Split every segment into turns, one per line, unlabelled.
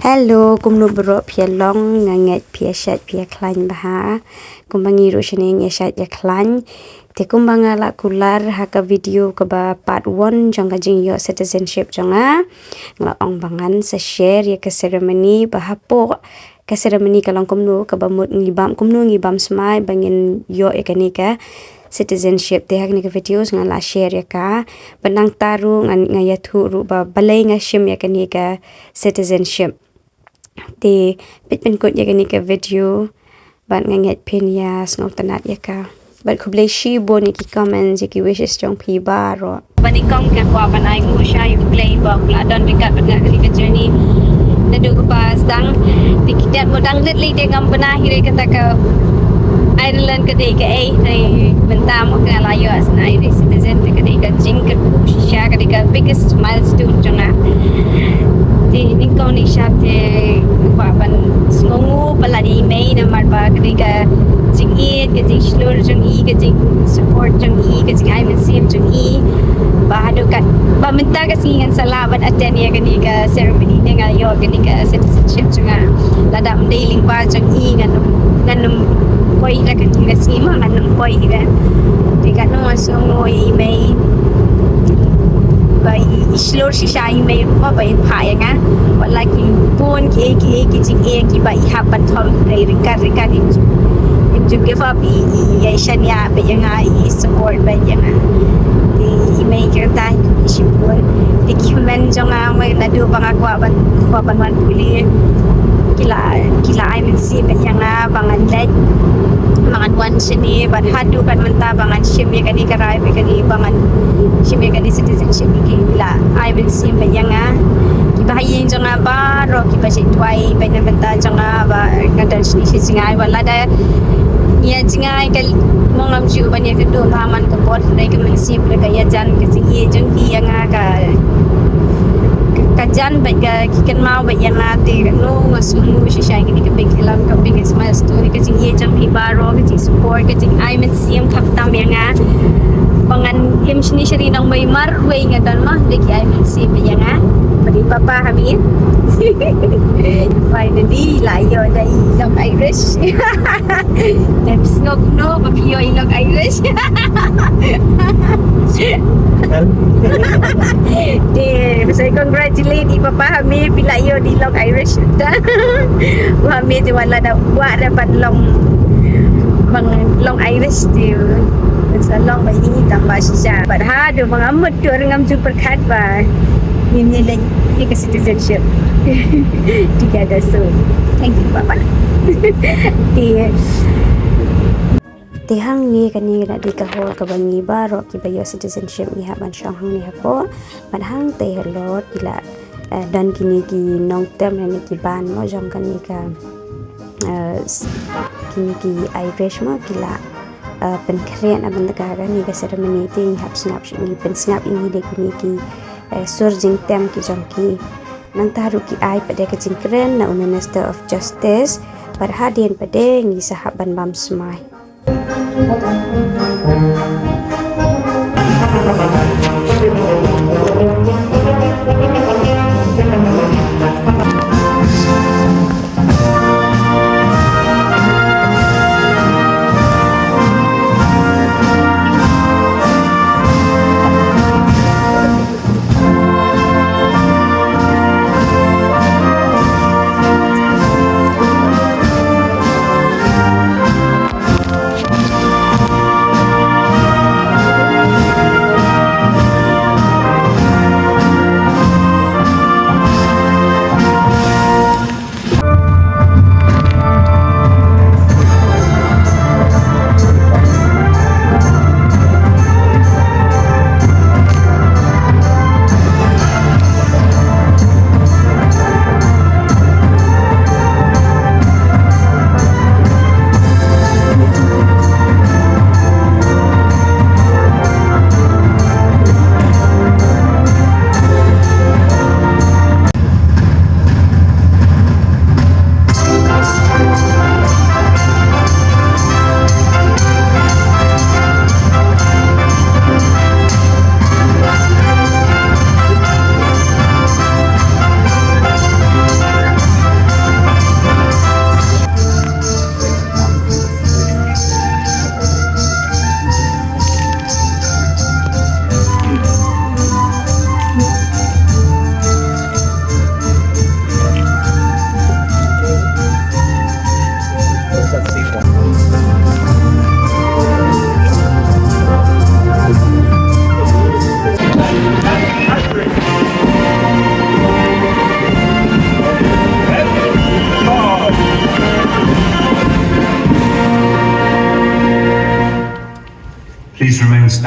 Hello, kum nu bro pia long nganget pia shat pia klan baha. Kum bangi ro shene nge shat ya klan. Te kum bangala kular haka video ke ba part 1 jong jing yo citizenship jonga. Ngla ong bangan sa share ya ke ceremony baha po ke ceremony kalong kum nu ke ba mut ngibam kum nu ngibam smai bangin yo ekanika citizenship te hak ni ke videos ngala share ya ka benang taru ngaya thu ru ba balai nga shim ya kanika citizenship te pitpen kot ya kanika video ban nganget pen ya snok tanat ya ka bat khuble shi boni ki comments ki wishes jong pi ba ro bani kong ke kwa banai ngu sha yu play ba la don dekat dengan kanika journey nadu ko pas dang dikitat modang lit li de ngam bana hire kata ka Ireland ketika dari bentamu ke layu as an Irish citizen ketika jingkat pusha ketika biggest milestone jona di nikau ni syabde wapan sengongu peladi Mei namar ba ketika jing ke jing slur jong ke jing support jong ke jing I save jong bahadukan ba minta ke singan salabat attend ya ketika ceremony dengan yo ketika citizenship jonga ladam dealing ba jong nganum koi la kan tiga sima kan koi kan tiga no masuk ngoi mai bai islor si sai mai rumah bai phai nga wala ki pun ki jing ki bai hapat thol dai ringka im juga fa bi ya shania be yang ai support bai yang di mai kerta isipun di human jonga mai nadu bangakwa ban puli kila I see be yang bangan led bangan wan sini ban hadu kan menta bangan shim ya kani karai be kani bangan shim ya kani citizenship ki la I will see be yang ki bahayin jonga ba ro ki ba tuai be na menta jonga ba ngadan sini singai wala da ya jingai kal mongam ju ban ya kedo paman ke pot dai ke mensi be ka ya jan ke si jong ki yang ka kajan baik kikan mau baik yang nanti no ngasunu sisai ini ke big hilang ke big milestone ke jing ye jam hibaro ke jing support ke jing I siam khaptam yang pangan him sini seri nang mai mar we ngadan mah de ki I siam yang bagi papa hamin finally layo dai long Irish let's go no papi yo long Irish saya congratulate di papa kami bila yo di long Irish dah kami tu wala dah buat dapat long Irish tu long bayi tambah sisa padahal ada mengamut tu orang ngam perkat ba ini lagi ke citizenship together so thank you papa tihang ni kani na di kahol ka bangi baro ki bayo citizenship ni haban syang ni hapo madhang te hello kila dan kini ki nong tem ni ki ban mo jong kani ka kini ki Irish mo kila pen kren aban ka ni ka ceremony ti hap snap ni pen snap ini de kini ki surging tem ki jong ki nang taru ki ai pada ka jing kren na Minister of Justice parhadian pada ngi sahaban bam smai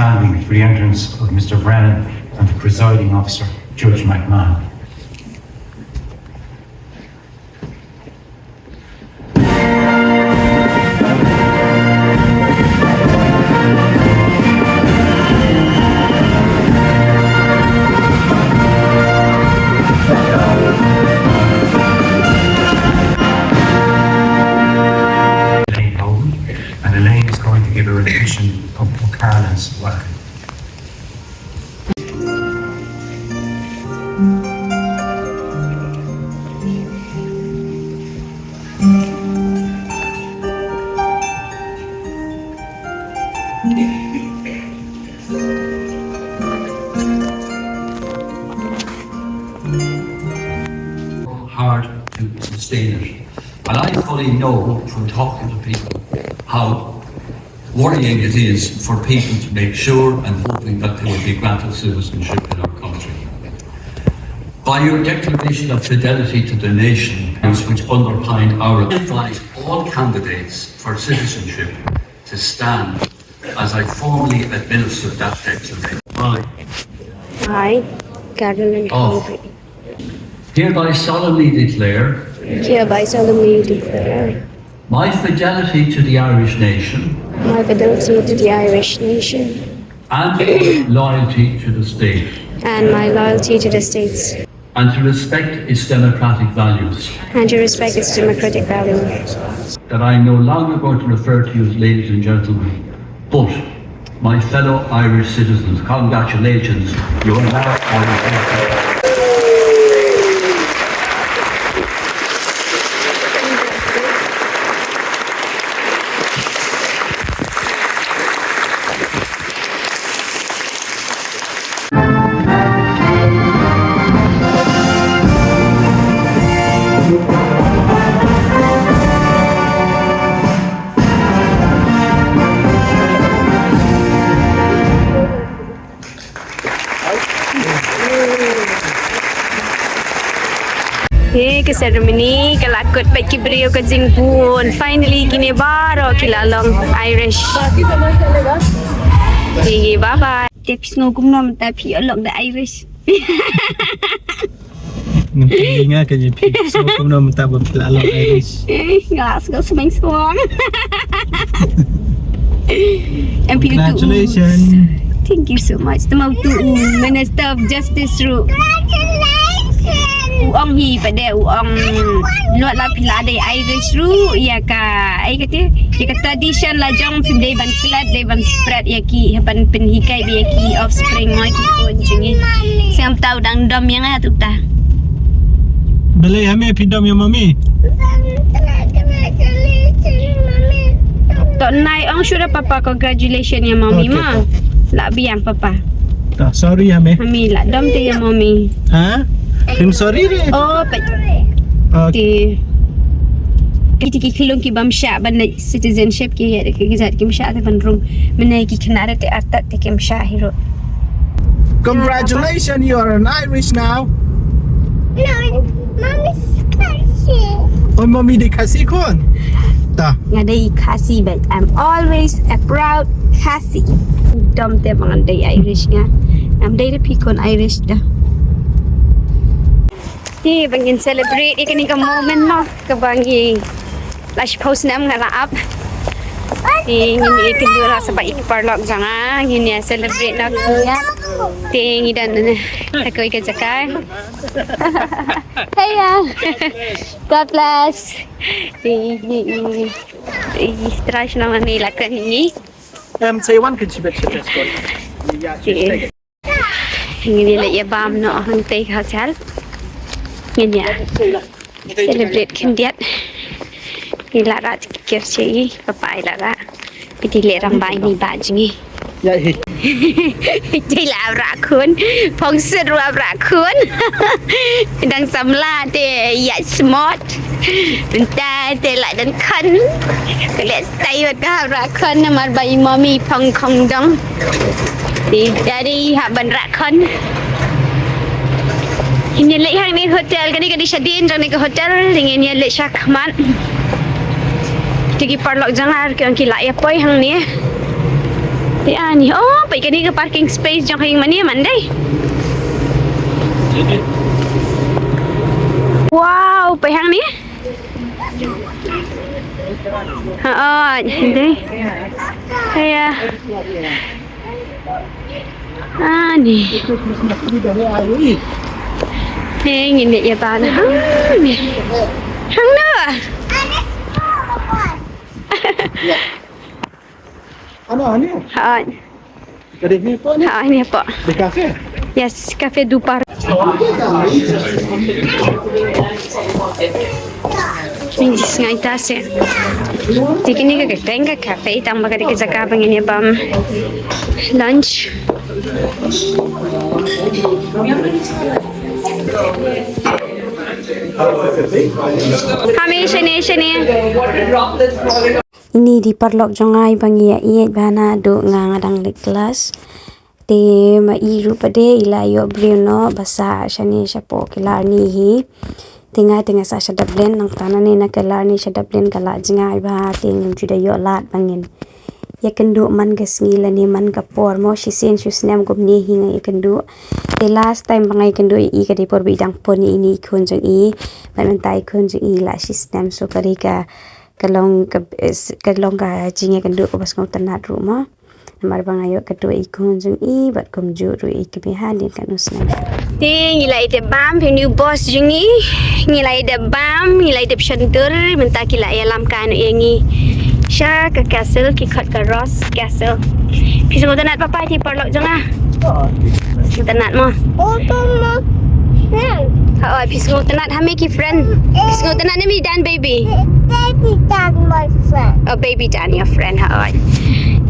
standing for the entrance of Mr. Brennan and the presiding officer, Judge McMahon. And Elaine is going to give a rendition of Carlin's welcome.
Hard to sustain it. And I fully know from talking to people how worrying it is for people to make sure and hoping that they will be granted citizenship in our country. By your declaration of fidelity to the nation, which underpined our advice, all candidates for citizenship to stand as I formally administer that declaration.
I, Caroline
Oh. Hereby solemnly declare
hereby solemnly declare
my fidelity to the Irish nation
my fidelity to the Irish nation
and my loyalty to the state,
and my loyalty to the states,
and to respect its democratic values.
and to respect its democratic values.
That I am no longer going to refer to you as ladies and gentlemen, but my fellow Irish citizens. Congratulations, you are now Irish citizens.
Hey, ke ceremony kelakut baik beliau ke Jingpun. Finally kini baru kilalong Irish. Okay, bye bye. Tips ngugum nom tapi olok the Irish.
Mungkin nga kanya so kung naman tabo kilalong Irish.
Ngas ko semang suang. And
Congratulations.
Thank you so much. Tamaw tu Minister of Justice ru. Uang hi pada uang luat la pilade Irish ru ya ka ai kata ya ka tradition la jong film day ban pilat day ban spread ya ki ban penhikai bi ki offspring mai ki pun jingi sam tau dang dom yang a tu ta
Balei hame pidom ya mami.
Tok nai ong sudah papa congratulations ya mami
Okay,
ma la biang papa
Tak sorry hame.
mami la dom tu ya mami
Ha? I'm sorry re.
oh pa
Okay.
Kita kilong ki bamsha ban citizenship ki ya ki zat ki msha ban rung menai ki kenara te atat te ki msha hiro.
Congratulations, you are an Irish now.
No, Mommy's crazy.
Oh, mommy di kasih kon. Tak.
Ngadai Kasi but I'm always a proud Kasi. Dom te mga day Irish nga. Am day pikon Irish dah. Ni bangin celebrate ikan ka moment mo kabangi lash post nam nga laap. Ngini ikan dula sa baik parlok janga ngini celebrate na kuya. Tingi dan takoy ka jakay. Hey God bless. Try na man nila kanini.
Taiwan kan si betcha just kon. Yeah,
Ngini la yabam no hang tay khachal. Ngini celebrate kindiat. Ila rat kirchi papai la ra. Piti le rambai ni bajngi.
Yeah, he.
Đây là rạ cuốn phong sự rạ cuốn đang sắm la để dạy smart mình ta để lại đến khăn cái lẽ tay vật cái rạ khăn mà bay mommy phong không đông thì daddy hạ bận rạ khăn hình lệ hàng này hotel cái này sadin trong này cái hotel thì hình lệ sak man thì cái parlok jangan cái lại apa hàng này Di ani. Oh, pai kani ke parking space jang kaing mani mandai. Wow, pai hang ni. Hindi. Kaya ani. Hang ini ya bana. Hang na.
Ano ni? Kedai ni apa ni?
Ini apa?
Di kafe?
Yes, Cafe Dupar. Minjis ngai tase. Tikini ka tenga cafe tang baga ke jaka bangini bam lunch. Kami sini. Ini di parlok jongai bangi ya iet bana do ngadang le kelas. Te ma iru pade ila yo Bruno basa shani shapo Killarney hi. Tinga sa Dublin nang tanane na Killarney sa Dublin kala jingai ba ting juda yo lat bangin. Ya kendo man gas ngila ni man kapor mo shisen shusnem gumni hinga ya kendo. The last time bangai kendo I ka di por bidang poni ini kunjung I manantai kunjung I la shusnem so karika kalong ka jinga kendo ko bas ngau tanat rumah. Namar bangayo kedua kunjung I bat kumjuru I kebihan din kanusna. Ting ngilai de bam new boss jungi ngilai de bam ngilai de shantur menta kila alam kan yengi sha ka castle ki khat ka ross castle pisngo tanat papa ti parlok jonga tanat mo ha pisngo tanat hame ki friend pisngo tanat nami dan baby
my friend.
oh baby dan your friend ha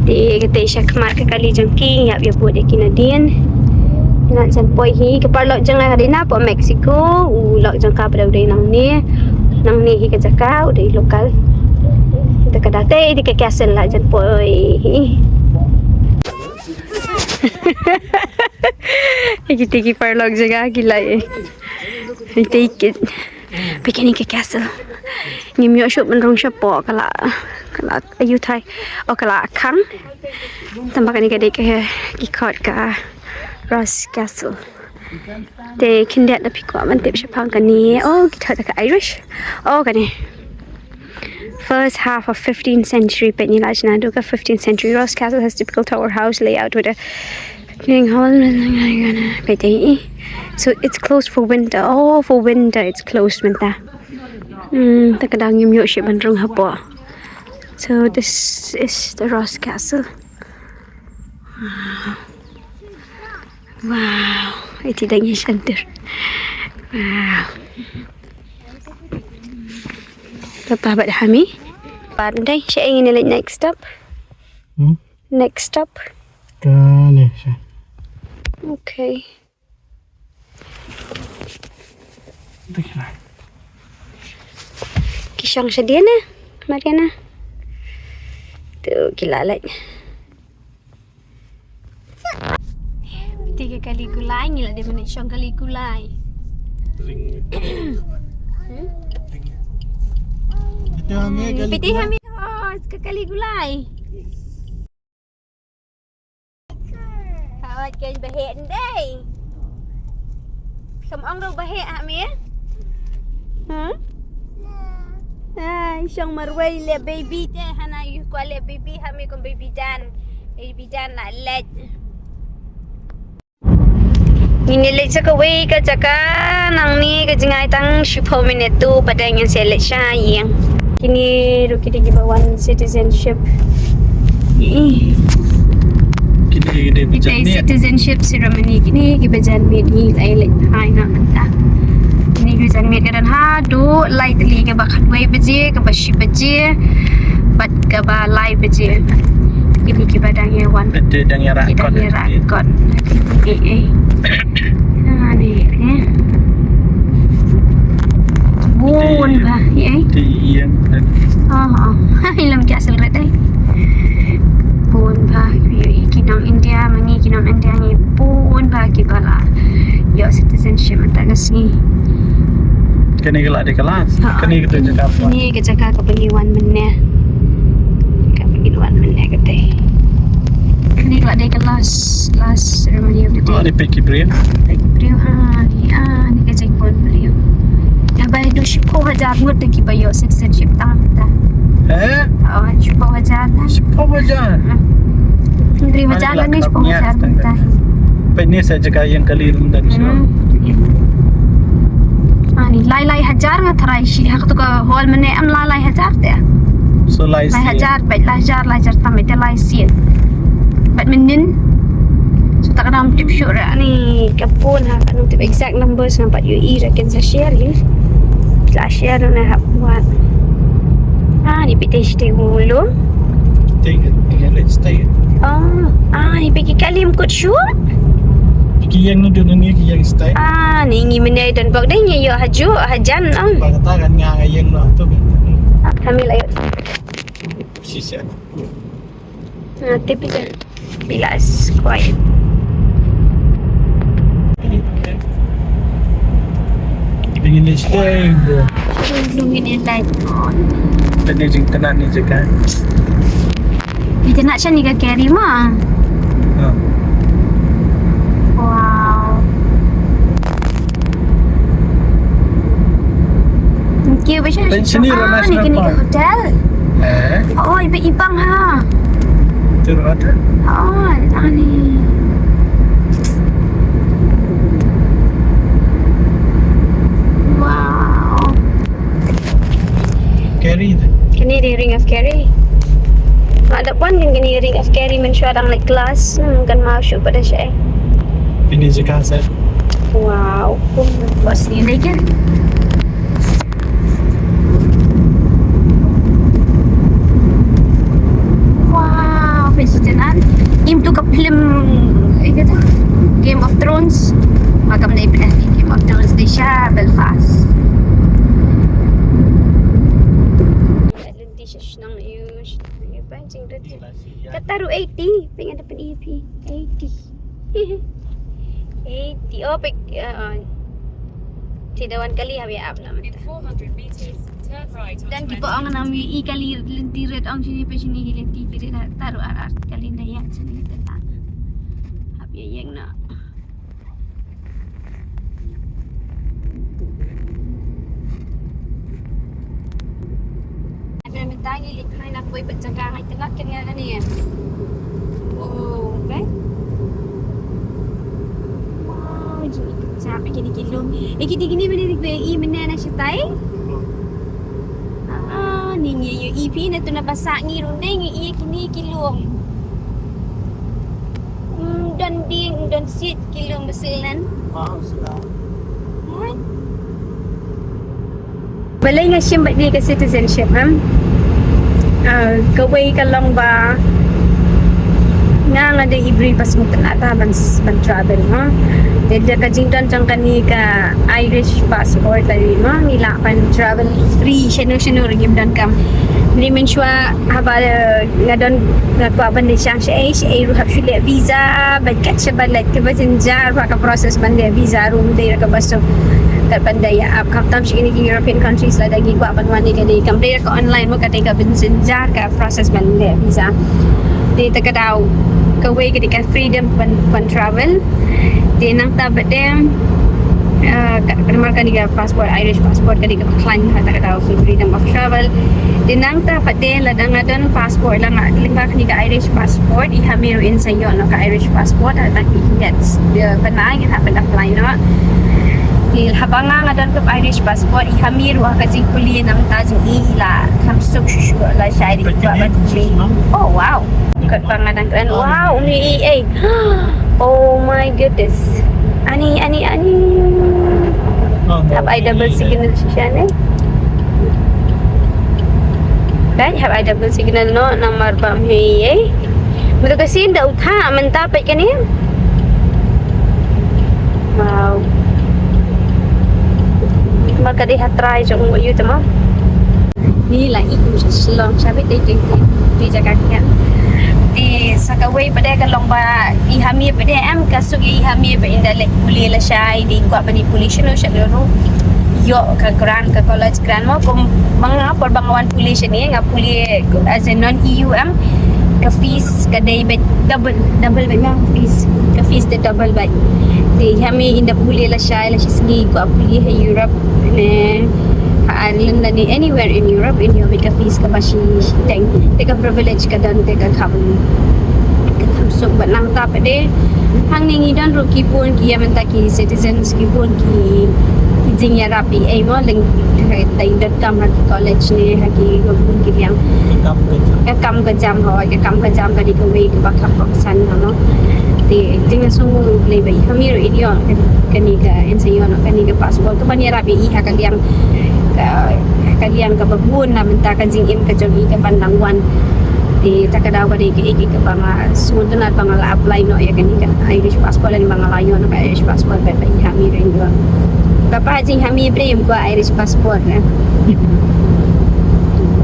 di kete sha kemar ka kali jongking yap ya buat kinadian nak sampai hi ke parlok jangan harina po Mexico ulok jangka pada udah nang ni hi ke jaka udah lokal kita kadate di ke castle lah sampai hi iki parlok jaga gila take it begini ke castle ngimyo shop menrong shapo kala ayu thai o kala khang tambah ni ke ikot ka Ross Castle. They can get the pick up and tip Shapangani. Oh, kita ada Irish. Oh, kani. First half of 15th century Penny Lajna 15th century Ross Castle has typical tower house layout with a cleaning hall. So it's closed for winter. Oh, for winter it's closed winter. Takadang yung ship bandrong hapo. So this is the Ross Castle. Wow, itu daging shantir. Wow. Papa buat hami. Pandai, saya ingin lihat next stop. Next stop.
Ni.
Okay. Kisang sedia na, Mariana. Tu gila lah. 3 kali gulai ni lah dia menit 2 kali gulai. Piti kami sekali gulai. Awak kan bahek ndai. Kamu orang bahek Amir? Isang marway le baby te hana yu ko le baby hami kon baby dan nak let. Ini let sa kaway ka tsaka nang ni ka jingay tang 10 minute tu pada yang select siya yang kini ro kita gibawan citizenship kita citizenship ceremony kini gibajan med ni lai hai na manta kini gibajan med kan ha do lai tli ke bakat way baje ke bashi baje bat ke ba lai baje kini gibadang ya wan
Dang ya
rakon ni bun ba
Iya.
Ilam castle red ay bun ba kinong India mangi kinong India ni bun ba kibala yo citizenship matagas ni
Kani gelak di kelas. Kani kita cakap.
Ni kita cakap ke pengiwan mennya. Ke pengiwan mennya kata. Ni kalau dia last ceremony of the
Oh,
day.
dia pergi beri.
Beliau ni kecik pun beliau. Dah bayar 20,000 ngut lagi bayar citizenship tang ta. Oh, 20,000 lah.
10,000.
Negeri macam ni 10,000 mentah.
Ini saya cakap yang kali rendah di sini.
Ni lai hajar ngat terai shi. Hak tu ke hall mana am lai hajar dia.
So lai
Lai hajar, baik lai hajar tamai dia lai sien. Baik menin. So tak kena tip shoot ni kapun ha kan tip exact numbers nampak UE rakan saya share ni. Lah share na hak buat. Ni PTH dia dulu.
Let's stay.
Ni pergi kalim kot shoot.
Yang nu dunia ni yang stay.
Ni ngi menai dan bak dia yo haju hajan
Kata kan ngang yang nak tu.
Kami layak.
Sisa.
Tapi kan bilas quiet.
Ingin let's stay.
Belum ini light on.
Tadi jeng tenang ni cakap.
Kita nak macam ni ke carry mah. Wow. Okay, macam
Pension ni ramai
ni kena ke
senapa.
hotel. Oh, ibang ha.
Terus ada.
Ni. Wow.
Carry.
Kini dia ring of carry. Ada pun kan kini ring of carry mensyuarang naik kelas. Kan masuk pada saya.
Ini cakap saya.
Wow. Bos ni lagi. Wow. President Im tu ke film kata Game of Thrones. Makam dia Game of Thrones di Shah Belfast. Senang use. Pancing tadi. Kat taruh 80. Pengen dapat EP. 80. 80. Oh, Tidawan kali habis up lah.
In 400 meters, turn right
Dan
onto
kita orang nak ambil kali lenti red ang sini pe sini lenti red taruh art kali dah yang sini kita tak. Habis yang nak. Ada minta ni lihat nak boy berjaga ngai telat kena ni. Oh, okay. Wow, jadi kecap gini-gini. Gini-gini mana ni BI mana nak setai? Ni ngi EP na tu na basak ngi runai ngi kini kilong. Dan ding dan sit kilong besilan. Balai nga shim dia ke citizenship kawai kalong ba nga ada ibri pas mo tanata ban travel dia ka jingdan jang kani ka Irish passport tadi nila pan travel free sheno ringim dan kam ni menshwa haba nga don nga ko ban ni sang she ru hab shule visa ba catch balat ke ba jar ka process ban dia visa room dia ka baso pandaya up kaptam shi ni European countries la dagi ko ban mani ka di kam dia ka online mo ka te ka bensin jar ka process ban dia visa di takadaw kawai ketika freedom pan travel di nang tabat dem kemarkan dia passport Irish passport ketika klan takadaw freedom of travel di nang tabat dem ladang adon passport lang lingkar ketika Irish passport ihamiru in sayo no ka Irish passport at gets dia panay happen apply no di habanga ngadon ke Irish passport ihamiru kasi kuliah nang tajing ila kamsuk shushu la shairi kwa batli. Oh wow. Kat pangadan keren. Wow, ni oh my goodness. Ani. Have I double signal siya ni? Kan have I double signal no nomor bam hi Betul kasi dah utha mentapet kan ya? Wow. Maka dia try jong you tama. Ni lah itu selong sampai dia jaga kan. Di sakaway pada kalong ba ihami pada am kasug ihami ba indalek puli la syai di kuat bani pollution no syaluru. Yo ka grand ka college grand mo kum mga perbangawan pollution ni nga puli as a non EU am ke fees kadai bet double bet mah fees the double bet thì kami indah boleh lah Syai lah segi ku pergi ke Europe ne Ireland dan anywhere in Europe in your make fees ka bashi teng teka privilege ka dan teka kam sok bat nang ta pade hang ni dan ruki pun ki amenta ki citizens ki pun ki jing ya rapi ai mo leng dai dat kam ha college ni ha ki pun ki yang kam ka jam ho ka kam ka jam ka di ka we ka khap ka san no thì chính là số lấy bảy kami rồi ini on kani ka ensayo no kani ka passport ka bani rapi iha kalian ka babun na minta ka jing im ka jogi ka bandangwan thì ta ka daw ka di ka iki ka banga sunod na banga la apply no ya kani ka Irish passport ni banga layo no ka Irish passport ba kami rin do bapa jing kami brem ko Irish passport na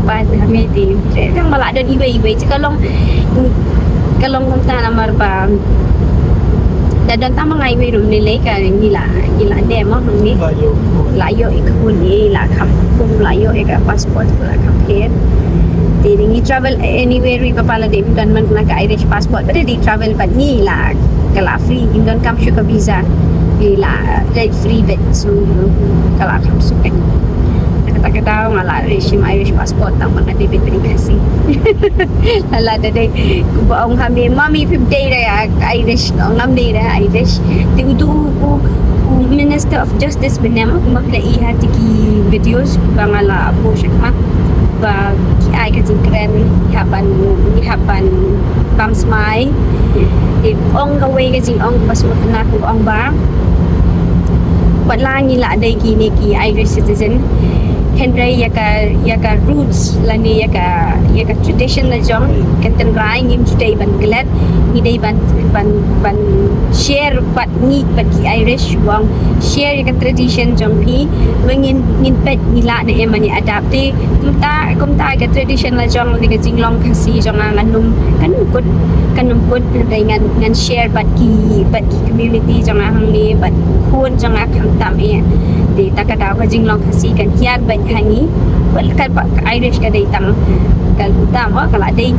pas kami di kan bala dan ibai chứ kalong ta namar ba dan tama ngai we rum ni le ka ni la de mo ni layo ikun ni la kham kum layo ek passport la kham phet thì ni travel anywhere ri papala de dan man na ka Irish passport but di travel but ni la kala free in don kam shuka visa ni la like free bet so kala kham su ek kata tahu ngalah shim Irish passport tak mana debit beri kasih lala dede ku ông kami mami 50 day Irish ngam day Irish ti utu Minister of Justice benama ku maklai hati ki videos bangala po syakma ba ki ai ka jingkren haban bam smai ti ong ka we ka jing ong pasmut na ku ong ba patla ni la dai ki ni ki Irish citizen Henry yaka roots lani yaka tradition la jong kenten rai ngim today ban glad ni dai ban share pat ni pat ki Irish wang share yaka tradition jong pi ngin pet ni la ne emani adapte kumta ka tradition la jong ni ka jinglong khasi jong kanum kut dai ngan share pat ki community jong hang ni pat khun jong kham tam e di takadaw ka jinglong khasi kan hiat ban hangi wal kan Irish ka datang kal utama kala dai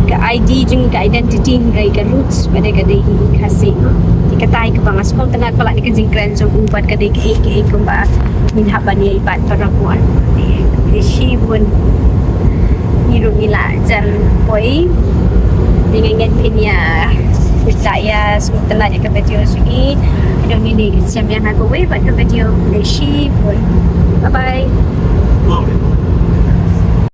ka ID jung ka identity ngai ka roots pada ka dai khasi dikatai ka bangas kong tangat pala ni ka jingkren so ubat ka dai ka kumba min haban ni ibat parapuan di shibun niru nila jan poi dengan ngat pinya saya sementara ke video sini ada ni siap yang aku wave pada video leshi pun bye bye